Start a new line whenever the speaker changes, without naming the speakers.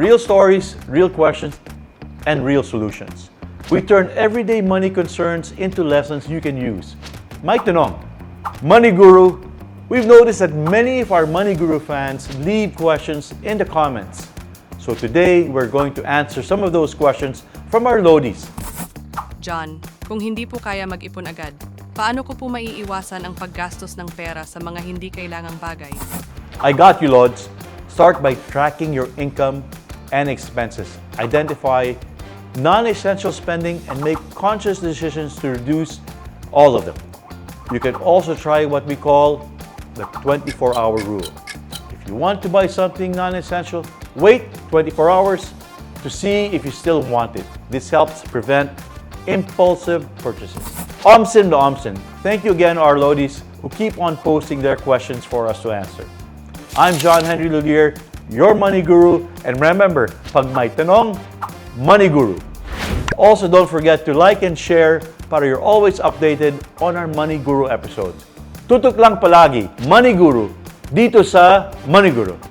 Real stories, real questions, and real solutions. We turn everyday money concerns into lessons you can use. Mike Tanong, Money Guru. We've noticed that many of our Money Guru fans leave questions in the comments. So today, we're going to answer some of those questions from our Lodies.
John, kung hindi po kaya mag-ipon agad, paano ko po maiiwasan ang paggastos ng pera sa mga hindi kailangang bagay?
I got you, Lods. Start by tracking your income and expenses. Identify non-essential spending and make conscious decisions to reduce all of them. You can also try what we call the 24-hour rule. If you want to buy something non-essential, wait 24 hours to see if you still want it. This helps prevent impulsive purchases. Omsin to Omsin, thank you again, our Lodies, who keep on posting their questions for us to answer. I'm John Henry Lulier, your Money Guru, and remember, pag may tanong, Money Guru. Also, don't forget to like and share para you're always updated on our Money Guru episodes. Tutok lang palagi, Money Guru, dito sa Money Guru.